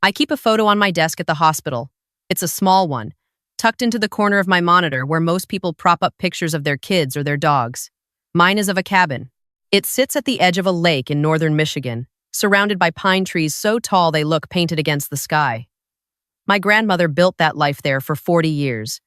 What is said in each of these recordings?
I keep a photo on my desk at the hospital. It's a small one, tucked into the corner of my monitor where most people prop up pictures of their kids or their dogs. Mine is of a cabin. It sits at the edge of a lake in northern Michigan, surrounded by pine trees so tall they look painted against the sky. My grandmother built that life there for 40 years,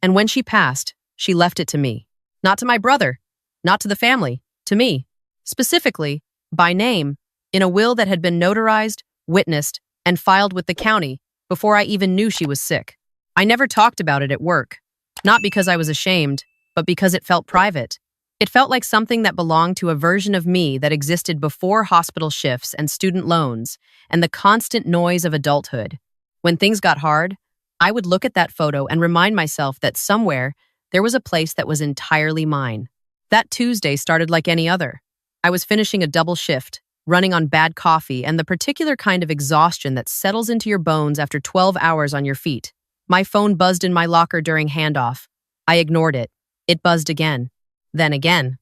and when she passed, she left it to me. Not to my brother, not to the family, to me. Specifically, by name, in a will that had been notarized, witnessed, and filed with the county before I even knew she was sick. I never talked about it at work, not because I was ashamed, but because it felt private. It felt like something that belonged to a version of me that existed before hospital shifts and student loans and the constant noise of adulthood. When things got hard, I would look at that photo and remind myself that somewhere there was a place that was entirely mine. That Tuesday started like any other. I was finishing a double shift, running on bad coffee and the particular kind of exhaustion that settles into your bones after 12 hours on your feet. My phone buzzed in my locker during handoff. I ignored it. It buzzed again. Then again.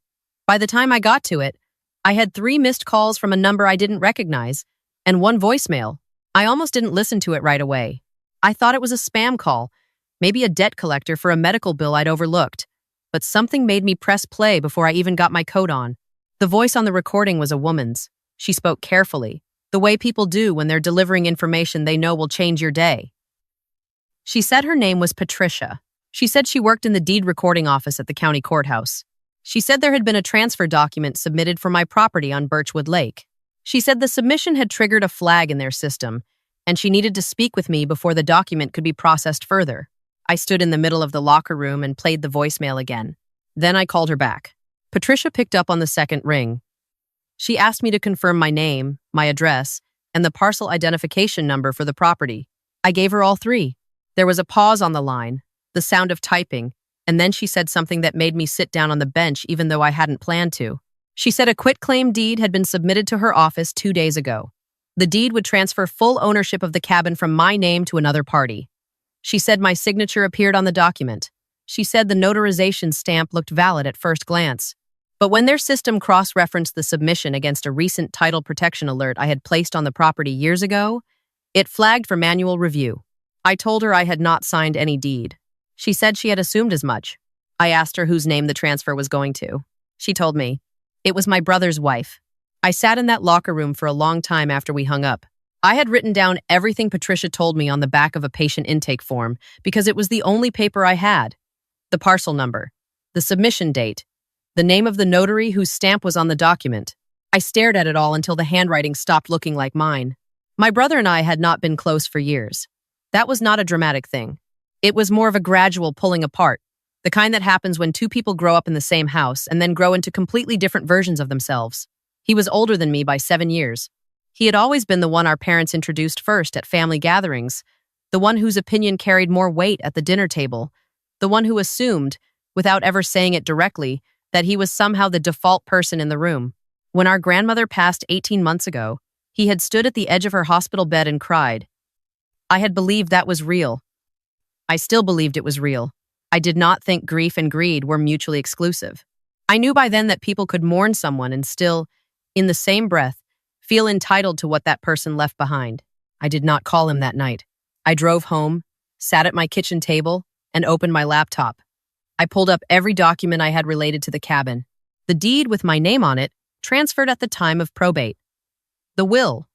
By the time I got to it, I had 3 missed calls from a number I didn't recognize and 1 voicemail. I almost didn't listen to it right away. I thought it was a spam call, maybe a debt collector for a medical bill I'd overlooked. But something made me press play before I even got my coat on. The voice on the recording was a woman's. She spoke carefully, the way people do when they're delivering information they know will change your day. She said her name was Patricia. She said she worked in the deed recording office at the county courthouse. She said there had been a transfer document submitted for my property on Birchwood Lake. She said the submission had triggered a flag in their system, and she needed to speak with me before the document could be processed further. I stood in the middle of the locker room and played the voicemail again. Then I called her back. Patricia picked up on the second ring. She asked me to confirm my name, my address, and the parcel identification number for the property. I gave her all 3. There was a pause on the line, the sound of typing, and then she said something that made me sit down on the bench even though I hadn't planned to. She said a quitclaim deed had been submitted to her office 2 days ago. The deed would transfer full ownership of the cabin from my name to another party. She said my signature appeared on the document. She said the notarization stamp looked valid at first glance. But when their system cross-referenced the submission against a recent title protection alert I had placed on the property years ago, it flagged for manual review. I told her I had not signed any deed. She said she had assumed as much. I asked her whose name the transfer was going to. She told me. It was my brother's wife. I sat in that locker room for a long time after we hung up. I had written down everything Patricia told me on the back of a patient intake form because it was the only paper I had. The parcel number, the submission date, the name of the notary whose stamp was on the document. I stared at it all until the handwriting stopped looking like mine. My brother and I had not been close for years. That was not a dramatic thing. It was more of a gradual pulling apart, the kind that happens when 2 people grow up in the same house and then grow into completely different versions of themselves. He was older than me by 7 years. He had always been the one our parents introduced first at family gatherings, the one whose opinion carried more weight at the dinner table, the one who assumed, without ever saying it directly, that he was somehow the default person in the room. When our grandmother passed 18 months ago, he had stood at the edge of her hospital bed and cried. I had believed that was real. I still believed it was real. I did not think grief and greed were mutually exclusive. I knew by then that people could mourn someone and still, in the same breath, feel entitled to what that person left behind. I did not call him that night. I drove home, sat at my kitchen table, and opened my laptop. I pulled up every document I had related to the cabin. The deed with my name on it transferred at the time of probate. The will.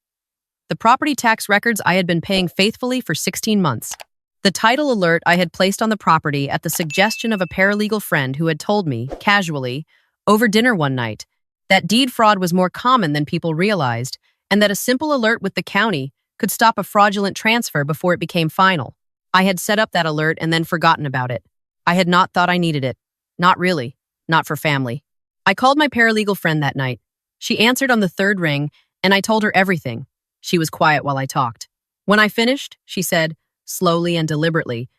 The property tax records I had been paying faithfully for 16 months. The title alert I had placed on the property at the suggestion of a paralegal friend who had told me, casually, over dinner one night, that deed fraud was more common than people realized, and that a simple alert with the county could stop a fraudulent transfer before it became final. I had set up that alert and then forgotten about it. I had not thought I needed it. Not really. Not for family. I called my paralegal friend that night. She answered on the 3rd ring, and I told her everything. She was quiet while I talked. When I finished, she said, slowly and deliberately,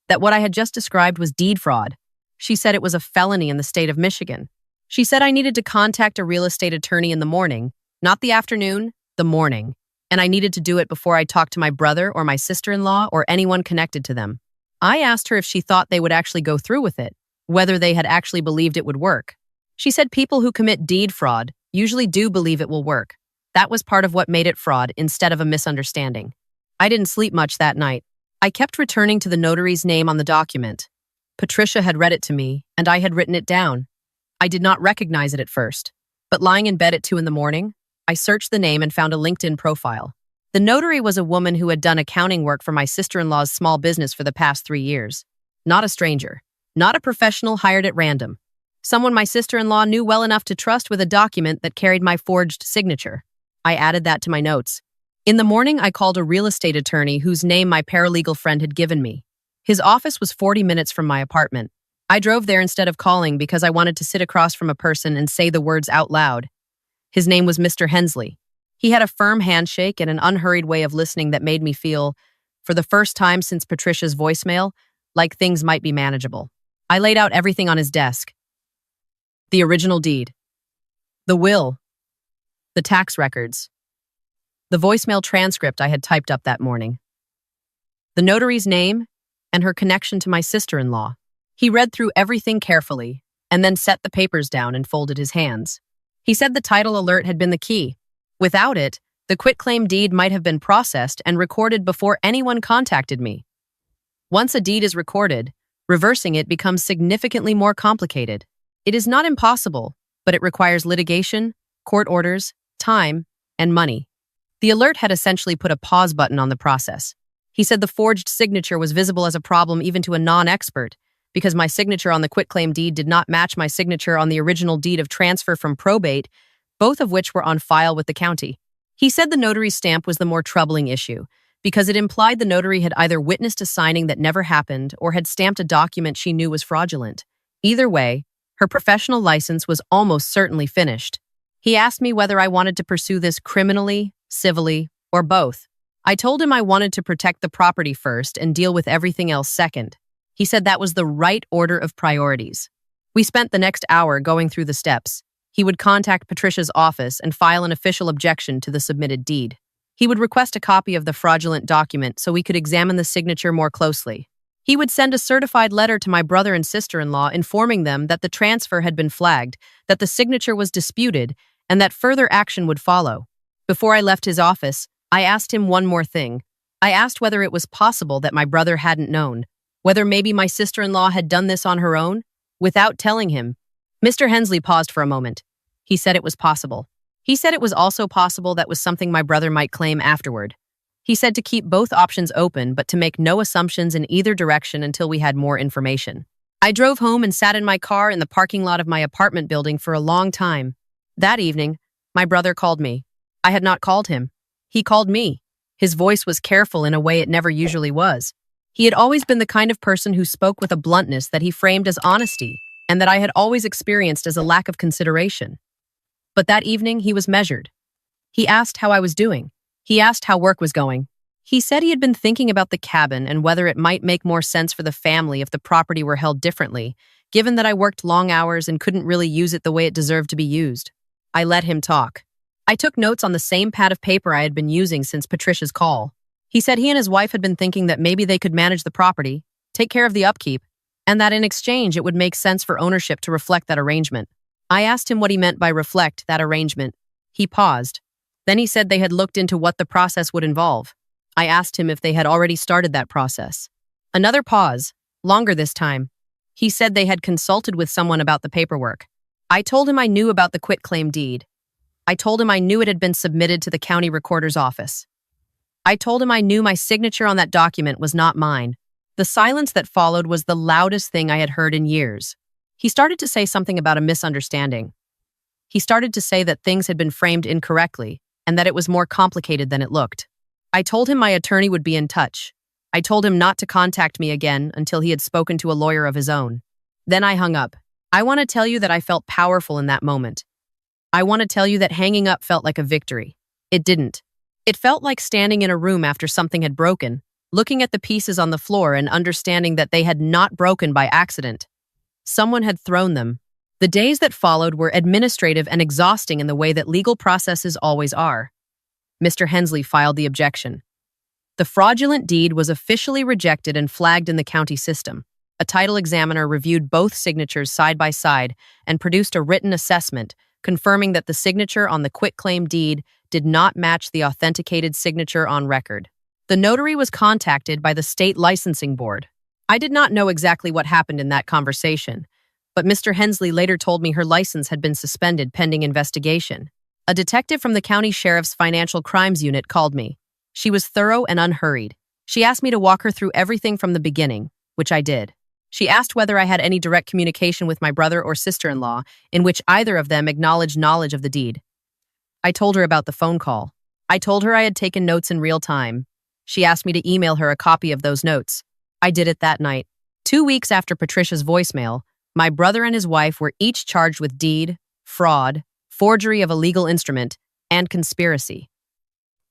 that what I had just described was deed fraud. She said it was a felony in the state of Michigan. She said I needed to contact a real estate attorney in the morning, not the afternoon, the morning, and I needed to do it before I talked to my brother or my sister-in-law or anyone connected to them. I asked her if she thought they would actually go through with it, whether they had actually believed it would work. She said people who commit deed fraud usually do believe it will work. That was part of what made it fraud instead of a misunderstanding. I didn't sleep much that night. I kept returning to the notary's name on the document. Patricia had read it to me, and I had written it down. I did not recognize it at first, but lying in bed at 2 in the morning, I searched the name and found a LinkedIn profile. The notary was a woman who had done accounting work for my sister-in-law's small business for the past 3 years. Not a stranger. Not a professional hired at random. Someone my sister-in-law knew well enough to trust with a document that carried my forged signature. I added that to my notes. In the morning, I called a real estate attorney whose name my paralegal friend had given me. His office was 40 minutes from my apartment. I drove there instead of calling because I wanted to sit across from a person and say the words out loud. His name was Mr. Hensley. He had a firm handshake and an unhurried way of listening that made me feel, for the first time since Patricia's voicemail, like things might be manageable. I laid out everything on his desk. The original deed. The will. The tax records. The voicemail transcript I had typed up that morning. The notary's name and her connection to my sister-in-law. He read through everything carefully and then set the papers down and folded his hands. He said the title alert had been the key. Without it, the quitclaim deed might have been processed and recorded before anyone contacted me. Once a deed is recorded, reversing it becomes significantly more complicated. It is not impossible, but it requires litigation, court orders, time, and money. The alert had essentially put a pause button on the process. He said the forged signature was visible as a problem even to a non-expert, because my signature on the quitclaim deed did not match my signature on the original deed of transfer from probate, both of which were on file with the county. He said the notary's stamp was the more troubling issue, because it implied the notary had either witnessed a signing that never happened or had stamped a document she knew was fraudulent. Either way, her professional license was almost certainly finished. He asked me whether I wanted to pursue this criminally, civilly, or both. I told him I wanted to protect the property first and deal with everything else second. He said that was the right order of priorities. We spent the next hour going through the steps. He would contact Patricia's office and file an official objection to the submitted deed. He would request a copy of the fraudulent document so we could examine the signature more closely. He would send a certified letter to my brother and sister-in-law informing them that the transfer had been flagged, that the signature was disputed, and that further action would follow. Before I left his office, I asked him one more thing. I asked whether it was possible that my brother hadn't known, whether maybe my sister-in-law had done this on her own, without telling him. Mr. Hensley paused for a moment. He said it was possible. He said it was also possible that was something my brother might claim afterward. He said to keep both options open, but to make no assumptions in either direction until we had more information. I drove home and sat in my car in the parking lot of my apartment building for a long time. That evening, my brother called me. I had not called him. He called me. His voice was careful in a way it never usually was. He had always been the kind of person who spoke with a bluntness that he framed as honesty, and that I had always experienced as a lack of consideration. But that evening, he was measured. He asked how I was doing. He asked how work was going. He said he had been thinking about the cabin and whether it might make more sense for the family if the property were held differently, given that I worked long hours and couldn't really use it the way it deserved to be used. I let him talk. I took notes on the same pad of paper I had been using since Patricia's call. He said he and his wife had been thinking that maybe they could manage the property, take care of the upkeep, and that in exchange it would make sense for ownership to reflect that arrangement. I asked him what he meant by reflect that arrangement. He paused. Then he said they had looked into what the process would involve. I asked him if they had already started that process. Another pause, longer this time. He said they had consulted with someone about the paperwork. I told him I knew about the quitclaim deed. I told him I knew it had been submitted to the county recorder's office. I told him I knew my signature on that document was not mine. The silence that followed was the loudest thing I had heard in years. He started to say something about a misunderstanding. He started to say that things had been framed incorrectly and that it was more complicated than it looked. I told him my attorney would be in touch. I told him not to contact me again until he had spoken to a lawyer of his own. Then I hung up. I want to tell you that I felt powerful in that moment. I want to tell you that hanging up felt like a victory. It didn't. It felt like standing in a room after something had broken, looking at the pieces on the floor and understanding that they had not broken by accident. Someone had thrown them. The days that followed were administrative and exhausting in the way that legal processes always are. Mr. Hensley filed the objection. The fraudulent deed was officially rejected and flagged in the county system. A title examiner reviewed both signatures side by side and produced a written assessment confirming that the signature on the quitclaim deed did not match the authenticated signature on record. The notary was contacted by the state licensing board. I did not know exactly what happened in that conversation, but Mr. Hensley later told me her license had been suspended pending investigation. A detective from the county sheriff's financial crimes unit called me. She was thorough and unhurried. She asked me to walk her through everything from the beginning, which I did. She asked whether I had any direct communication with my brother or sister-in-law in which either of them acknowledged knowledge of the deed. I told her about the phone call. I told her I had taken notes in real time. She asked me to email her a copy of those notes. I did it that night. 2 weeks after Patricia's voicemail, my brother and his wife were each charged with deed, fraud, forgery of a legal instrument, and conspiracy.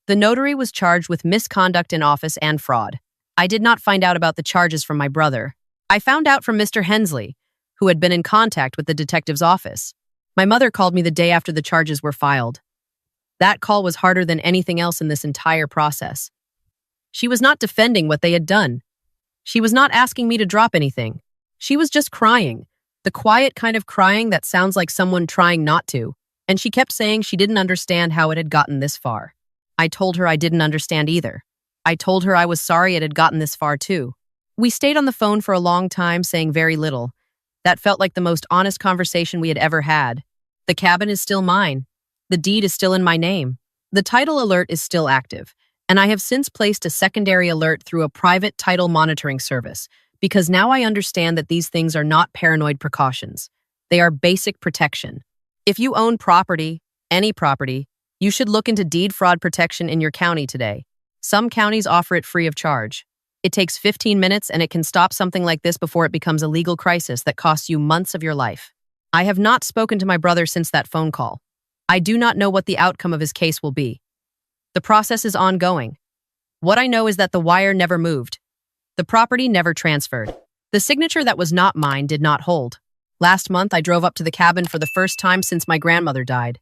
The notary was charged with misconduct in office and fraud. I did not find out about the charges from my brother. I found out from Mr. Hensley, who had been in contact with the detective's office. My mother called me the day after the charges were filed. That call was harder than anything else in this entire process. She was not defending what they had done. She was not asking me to drop anything. She was just crying, the quiet kind of crying that sounds like someone trying not to, and she kept saying she didn't understand how it had gotten this far. I told her I didn't understand either. I told her I was sorry it had gotten this far too. We stayed on the phone for a long time, saying very little. That felt like the most honest conversation we had ever had. The cabin is still mine. The deed is still in my name. The title alert is still active, and I have since placed a secondary alert through a private title monitoring service, because now I understand that these things are not paranoid precautions. They are basic protection. If you own property, any property, you should look into deed fraud protection in your county today. Some counties offer it free of charge. It takes 15 minutes and it can stop something like this before it becomes a legal crisis that costs you months of your life. I have not spoken to my brother since that phone call. I do not know what the outcome of his case will be. The process is ongoing. What I know is that the wire never moved. The property never transferred. The signature that was not mine did not hold. Last month, I drove up to the cabin for the first time since my grandmother died.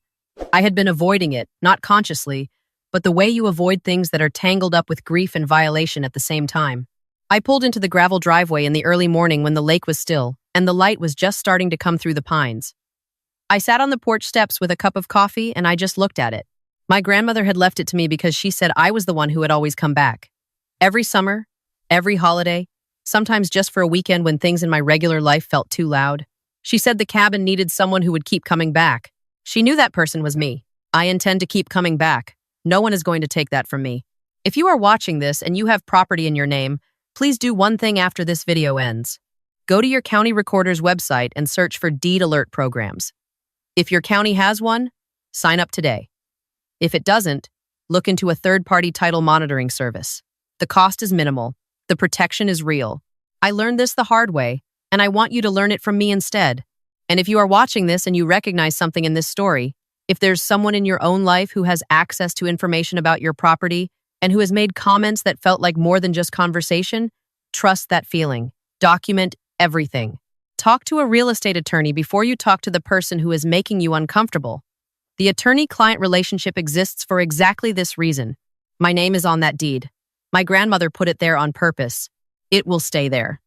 I had been avoiding it, not consciously, but the way you avoid things that are tangled up with grief and violation at the same time. I pulled into the gravel driveway in the early morning when the lake was still, and the light was just starting to come through the pines. I sat on the porch steps with a cup of coffee and I just looked at it. My grandmother had left it to me because she said I was the one who had always come back. Every summer, every holiday, sometimes just for a weekend when things in my regular life felt too loud. She said the cabin needed someone who would keep coming back. She knew that person was me. I intend to keep coming back. No one is going to take that from me. If you are watching this and you have property in your name, please do one thing after this video ends. Go to your county recorder's website and search for deed alert programs. If your county has one, sign up today. If it doesn't, look into a third-party title monitoring service. The cost is minimal. The protection is real. I learned this the hard way, and I want you to learn it from me instead. And if you are watching this and you recognize something in this story, if there's someone in your own life who has access to information about your property and who has made comments that felt like more than just conversation, trust that feeling. Document everything. Talk to a real estate attorney before you talk to the person who is making you uncomfortable. The attorney-client relationship exists for exactly this reason. My name is on that deed. My grandmother put it there on purpose. It will stay there.